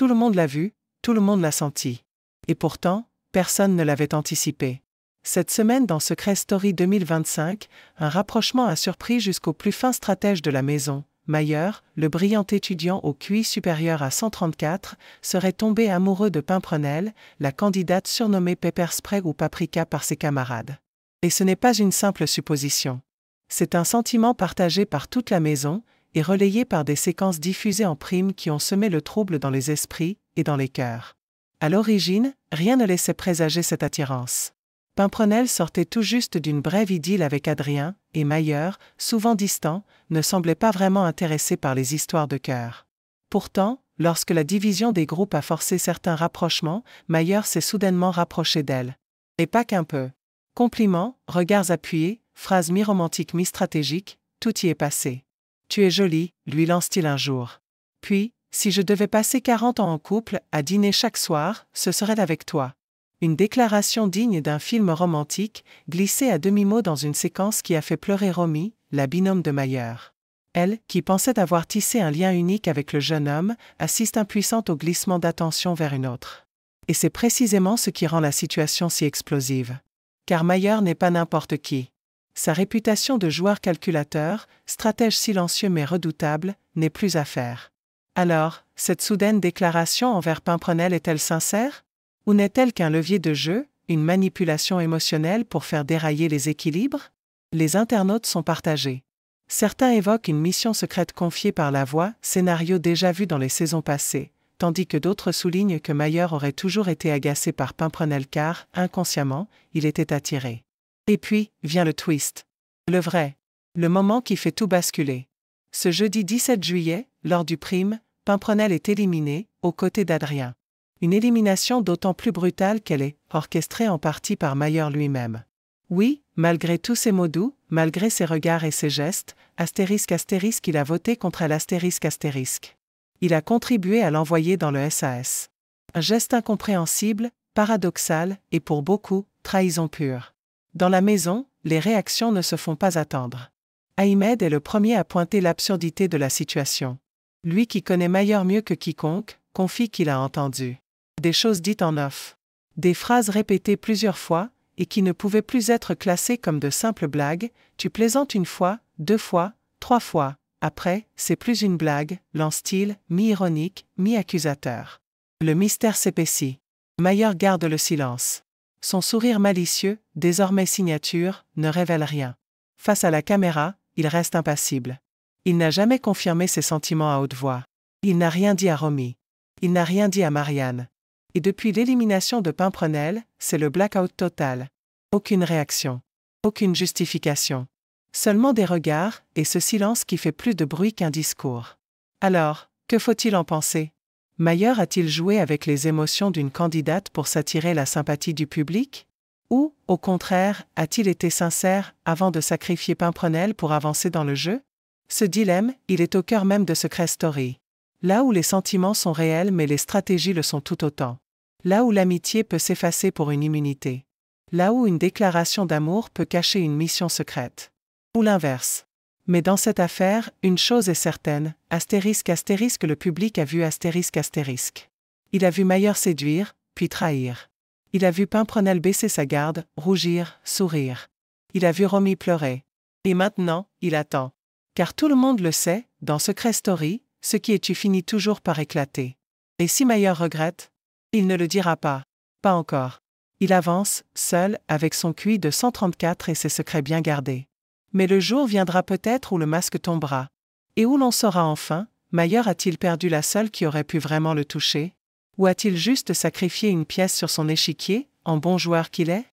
Tout le monde l'a vu, tout le monde l'a senti. Et pourtant, personne ne l'avait anticipé. Cette semaine dans Secret Story 2025, un rapprochement a surpris jusqu'au plus fin stratège de la maison. Mayer, le brillant étudiant au QI supérieur à 134, serait tombé amoureux de Pimprenelle, la candidate surnommée Pepper Spray ou Paprika par ses camarades. Et ce n'est pas une simple supposition. C'est un sentiment partagé par toute la maison et relayé par des séquences diffusées en prime qui ont semé le trouble dans les esprits et dans les cœurs. À l'origine, rien ne laissait présager cette attirance. Pimprenelle sortait tout juste d'une brève idylle avec Adrien, et Mayer, souvent distant, ne semblait pas vraiment intéressé par les histoires de cœur. Pourtant, lorsque la division des groupes a forcé certains rapprochements, Mayer s'est soudainement rapproché d'elle. Et pas qu'un peu. Compliments, regards appuyés, phrases mi-romantiques mi-stratégiques, tout y est passé. « Tu es jolie », lui lance-t-il un jour. Puis, « Si je devais passer 40 ans en couple, à dîner chaque soir, ce serait avec toi. » Une déclaration digne d'un film romantique, glissée à demi-mot dans une séquence qui a fait pleurer Romy, la binôme de Mayer. Elle, qui pensait avoir tissé un lien unique avec le jeune homme, assiste impuissante au glissement d'attention vers une autre. Et c'est précisément ce qui rend la situation si explosive. Car Mayer n'est pas n'importe qui. Sa réputation de joueur calculateur, stratège silencieux mais redoutable, n'est plus à faire. Alors, cette soudaine déclaration envers Pimprenelle est-elle sincère? Ou n'est-elle qu'un levier de jeu, une manipulation émotionnelle pour faire dérailler les équilibres? Les internautes sont partagés. Certains évoquent une mission secrète confiée par La Voix, scénario déjà vu dans les saisons passées, tandis que d'autres soulignent que Mayer aurait toujours été agacé par Pimprenelle car, inconsciemment, il était attiré. Et puis, vient le twist. Le vrai. Le moment qui fait tout basculer. Ce jeudi 17 juillet, lors du prime, Pimprenelle est éliminé, aux côtés d'Adrien. Une élimination d'autant plus brutale qu'elle est orchestrée en partie par Mayer lui-même. Oui, malgré tous ses mots doux, malgré ses regards et ses gestes, ***, il a voté contre elle ***. Il a contribué à l'envoyer dans le SAS. Un geste incompréhensible, paradoxal et pour beaucoup, trahison pure. Dans la maison, les réactions ne se font pas attendre. Ahmed est le premier à pointer l'absurdité de la situation. Lui qui connaît Mayer mieux que quiconque, confie qu'il a entendu des choses dites en off, des phrases répétées plusieurs fois, et qui ne pouvaient plus être classées comme de simples blagues. Tu plaisantes une fois, 2 fois, 3 fois. Après, c'est plus une blague, lance-t-il, mi-ironique, mi-accusateur. Le mystère s'épaissit. Mayer garde le silence. Son sourire malicieux, désormais signature, ne révèle rien. Face à la caméra, il reste impassible. Il n'a jamais confirmé ses sentiments à haute voix. Il n'a rien dit à Romy. Il n'a rien dit à Marianne. Et depuis l'élimination de Pimprenelle, c'est le blackout total. Aucune réaction. Aucune justification. Seulement des regards, et ce silence qui fait plus de bruit qu'un discours. Alors, que faut-il en penser? Mayer a-t-il joué avec les émotions d'une candidate pour s'attirer la sympathie du public? Ou, au contraire, a-t-il été sincère avant de sacrifier Pimprenelle pour avancer dans le jeu? Ce dilemme, il est au cœur même de Secret Story. Là où les sentiments sont réels mais les stratégies le sont tout autant. Là où l'amitié peut s'effacer pour une immunité. Là où une déclaration d'amour peut cacher une mission secrète. Ou l'inverse. Mais dans cette affaire, une chose est certaine, ***, le public a vu ***. Il a vu Mayer séduire, puis trahir. Il a vu Pimprenelle baisser sa garde, rougir, sourire. Il a vu Romy pleurer. Et maintenant, il attend. Car tout le monde le sait, dans Secret Story, ce qui est tu finit toujours par éclater. Et si Mayer regrette? Il ne le dira pas. Pas encore. Il avance, seul, avec son QI de 134 et ses secrets bien gardés. Mais le jour viendra peut-être où le masque tombera. Et où l'on saura enfin, Mayer a-t-il perdu la seule qui aurait pu vraiment le toucher? Ou a-t-il juste sacrifié une pièce sur son échiquier, en bon joueur qu'il est?